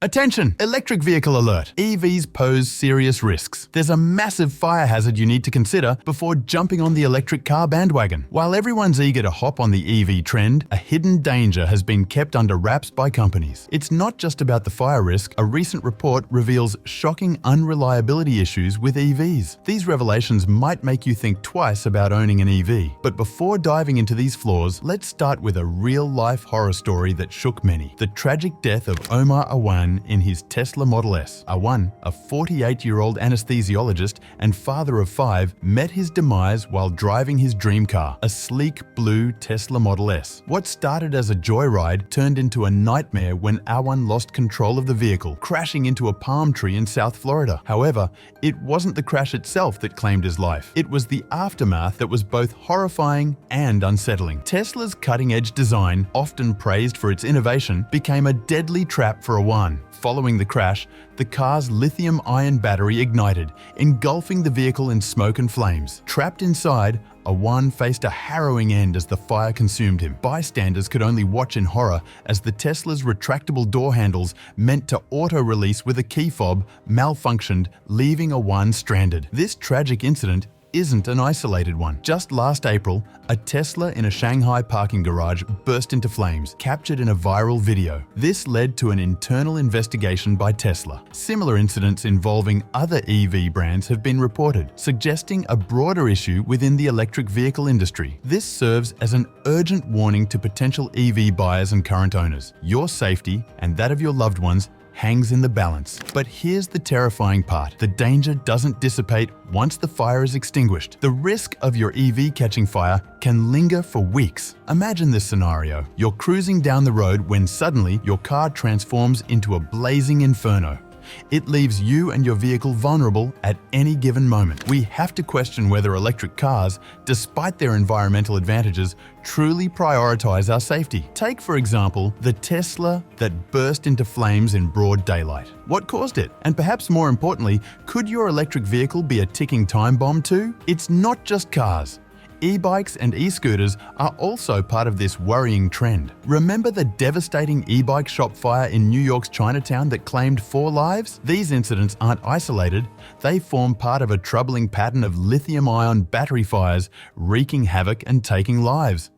Attention! Electric vehicle alert. EVs pose serious risks. There's a massive fire hazard you need to consider before jumping on the electric car bandwagon. While everyone's eager to hop on the EV trend, a hidden danger has been kept under wraps by companies. It's not just about the fire risk. A recent report reveals shocking unreliability issues with EVs. These revelations might make you think twice about owning an EV. But before diving into these flaws, let's start with a real-life horror story that shook many. The tragic death of Omar Awan in his Tesla Model S. Awan, a 48-year-old anesthesiologist and father of 5, met his demise while driving his dream car, a sleek blue Tesla Model S. What started as a joyride turned into a nightmare when Awan lost control of the vehicle, crashing into a palm tree in South Florida. However, it wasn't the crash itself that claimed his life. It was the aftermath that was both horrifying and unsettling. Tesla's cutting-edge design, often praised for its innovation, became a deadly trap for Awan. Following the crash, the car's lithium-ion battery ignited, engulfing the vehicle in smoke and flames. Trapped inside, Awan faced a harrowing end as the fire consumed him. Bystanders could only watch in horror as the Tesla's retractable door handles, meant to auto-release with a key fob, malfunctioned, leaving Awan stranded. This tragic incident isn't an isolated one. Just last April, a Tesla in a Shanghai parking garage burst into flames, captured in a viral video. This led to an internal investigation by Tesla. Similar incidents involving other EV brands have been reported, suggesting a broader issue within the electric vehicle industry. This serves as an urgent warning to potential EV buyers and current owners. Your safety and that of your loved ones hangs in the balance. But here's the terrifying part. The danger doesn't dissipate once the fire is extinguished. The risk of your EV catching fire can linger for weeks. Imagine this scenario. You're cruising down the road when suddenly your car transforms into a blazing inferno. It leaves you and your vehicle vulnerable at any given moment. We have to question whether electric cars, despite their environmental advantages, truly prioritize our safety. Take, for example, the Tesla that burst into flames in broad daylight. What caused it? And perhaps more importantly, could your electric vehicle be a ticking time bomb too? It's not just cars. E-bikes and e-scooters are also part of this worrying trend. Remember the devastating e-bike shop fire in New York's Chinatown that claimed 4 lives? These incidents aren't isolated. They form part of a troubling pattern of lithium-ion battery fires wreaking havoc and taking lives.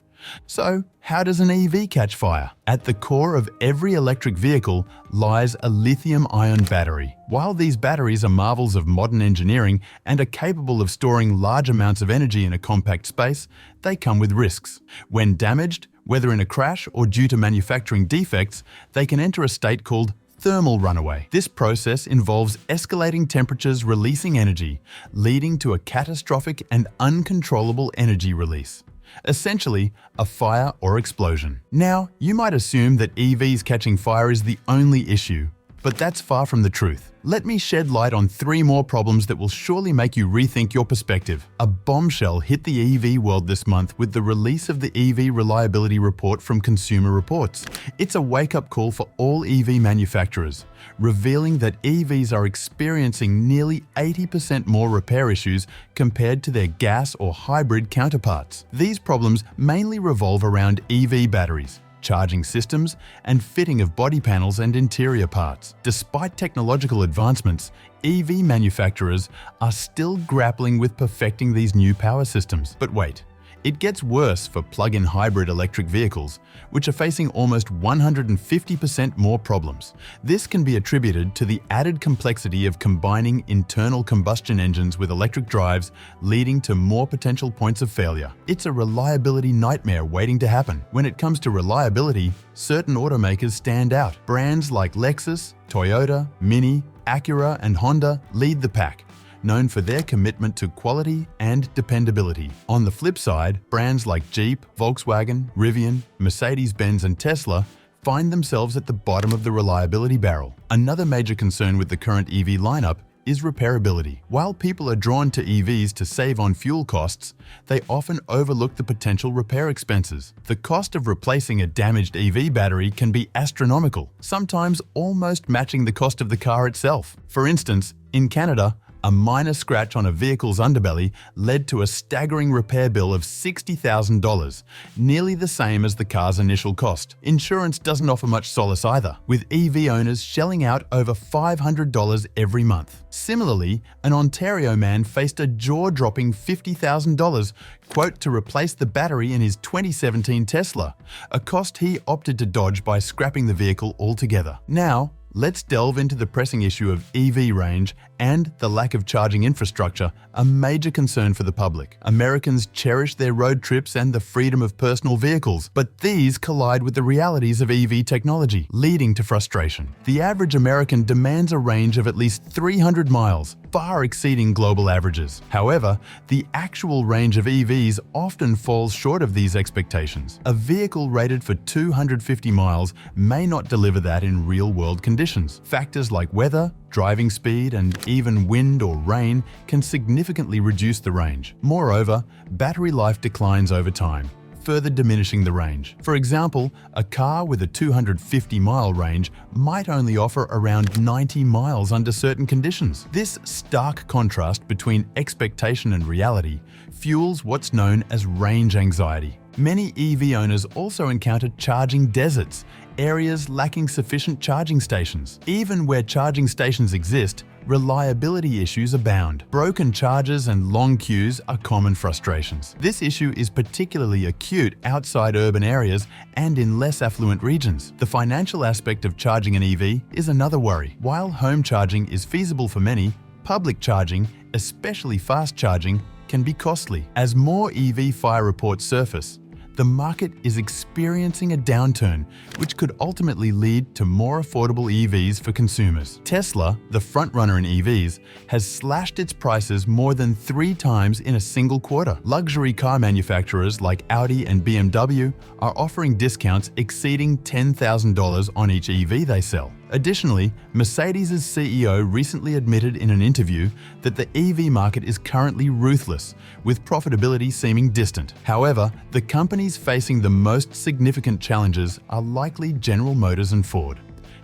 So, how does an EV catch fire? At the core of every electric vehicle lies a lithium-ion battery. While these batteries are marvels of modern engineering and are capable of storing large amounts of energy in a compact space, they come with risks. When damaged, whether in a crash or due to manufacturing defects, they can enter a state called thermal runaway. This process involves escalating temperatures releasing energy, leading to a catastrophic and uncontrollable energy release. Essentially, a fire or explosion. Now, you might assume that EVs catching fire is the only issue, but that's far from the truth. Let me shed light on 3 more problems that will surely make you rethink your perspective. A bombshell hit the EV world this month with the release of the EV reliability report from Consumer Reports. It's a wake-up call for all EV manufacturers, revealing that EVs are experiencing nearly 80% more repair issues compared to their gas or hybrid counterparts. These problems mainly revolve around EV batteries, charging systems, and fitting of body panels and interior parts. Despite technological advancements, EV manufacturers are still grappling with perfecting these new power systems. But wait, it gets worse for plug-in hybrid electric vehicles, which are facing almost 150% more problems. This can be attributed to the added complexity of combining internal combustion engines with electric drives, leading to more potential points of failure. It's a reliability nightmare waiting to happen. When it comes to reliability, certain automakers stand out. Brands like Lexus, Toyota, Mini, Acura, and Honda lead the pack, known for their commitment to quality and dependability. On the flip side, brands like Jeep, Volkswagen, Rivian, Mercedes-Benz, and Tesla find themselves at the bottom of the reliability barrel. Another major concern with the current EV lineup is repairability. While people are drawn to EVs to save on fuel costs, they often overlook the potential repair expenses. The cost of replacing a damaged EV battery can be astronomical, sometimes almost matching the cost of the car itself. For instance, in Canada, A minor scratch on a vehicle's underbelly led to a staggering repair bill of $60,000, nearly the same as the car's initial cost. Insurance doesn't offer much solace either, with EV owners shelling out over $500 every month. Similarly, an Ontario man faced a jaw-dropping $50,000 quote to replace the battery in his 2017 Tesla, a cost he opted to dodge by scrapping the vehicle altogether. Now, let's delve into the pressing issue of EV range and the lack of charging infrastructure, a major concern for the public. Americans cherish their road trips and the freedom of personal vehicles, but these collide with the realities of EV technology, leading to frustration. The average American demands a range of at least 300 miles, far exceeding global averages. However, the actual range of EVs often falls short of these expectations. A vehicle rated for 250 miles may not deliver that in real-world conditions. Factors like weather, driving speed, and even wind or rain can significantly reduce the range. Moreover, battery life declines over time, further diminishing the range. For example, a car with a 250-mile range might only offer around 90 miles under certain conditions. This stark contrast between expectation and reality fuels what's known as range anxiety. Many EV owners also encounter charging deserts, areas lacking sufficient charging stations. Even where charging stations exist, reliability issues abound. Broken chargers and long queues are common frustrations. This issue is particularly acute outside urban areas and in less affluent regions. The financial aspect of charging an EV is another worry. While home charging is feasible for many, public charging, especially fast charging, can be costly. As more EV fire reports surface, the market is experiencing a downturn, which could ultimately lead to more affordable EVs for consumers. Tesla, the frontrunner in EVs, has slashed its prices more than 3 times in a single quarter. Luxury car manufacturers like Audi and BMW are offering discounts exceeding $10,000 on each EV they sell. Additionally, Mercedes' CEO recently admitted in an interview that the EV market is currently ruthless, with profitability seeming distant. However, the companies facing the most significant challenges are likely General Motors and Ford.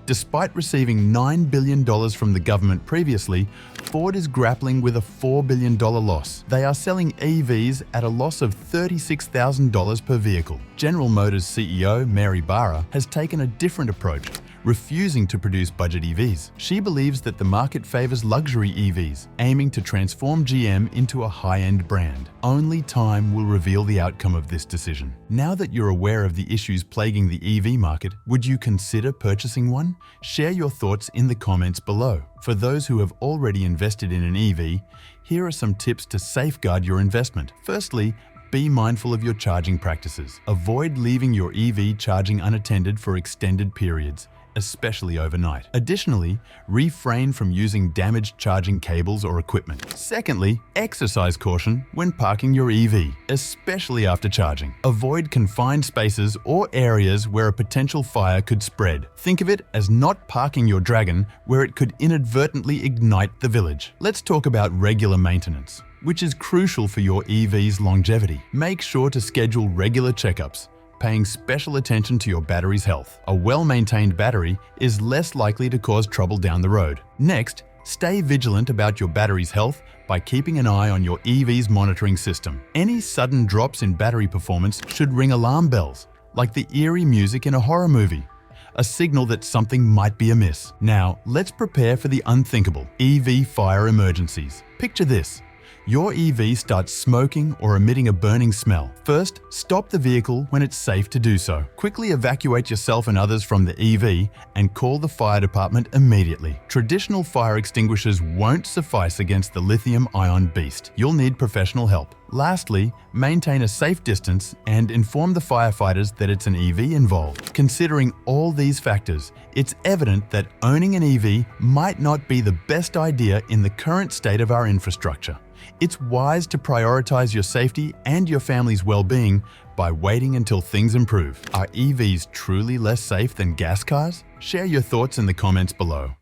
Despite receiving $9 billion from the government previously, Ford is grappling with a $4 billion loss. They are selling EVs at a loss of $36,000 per vehicle. General Motors CEO Mary Barra has taken a different approach, refusing to produce budget EVs. She believes that the market favors luxury EVs, aiming to transform GM into a high-end brand. Only time will reveal the outcome of this decision. Now that you're aware of the issues plaguing the EV market, would you consider purchasing one? Share your thoughts in the comments below. For those who have already invested in an EV, here are some tips to safeguard your investment. Firstly, be mindful of your charging practices. Avoid leaving your EV charging unattended for extended periods, especially overnight. Additionally, refrain from using damaged charging cables or equipment. Secondly, exercise caution when parking your EV, especially after charging. Avoid confined spaces or areas where a potential fire could spread. Think of it as not parking your Dragon where it could inadvertently ignite the village. Let's talk about regular maintenance, which is crucial for your EV's longevity. Make sure to schedule regular checkups, paying special attention to your battery's health. A well-maintained battery is less likely to cause trouble down the road. Next, stay vigilant about your battery's health by keeping an eye on your EV's monitoring system. Any sudden drops in battery performance should ring alarm bells, like the eerie music in a horror movie, a signal that something might be amiss. Now, let's prepare for the unthinkable: EV fire emergencies. Picture this. Your EV starts smoking or emitting a burning smell. First, stop the vehicle when it's safe to do so. Quickly evacuate yourself and others from the EV and call the fire department immediately. Traditional fire extinguishers won't suffice against the lithium-ion beast. You'll need professional help. Lastly, maintain a safe distance and inform the firefighters that it's an EV involved. Considering all these factors, it's evident that owning an EV might not be the best idea in the current state of our infrastructure. It's wise to prioritize your safety and your family's well-being by waiting until things improve. Are EVs truly less safe than gas cars? Share your thoughts in the comments below.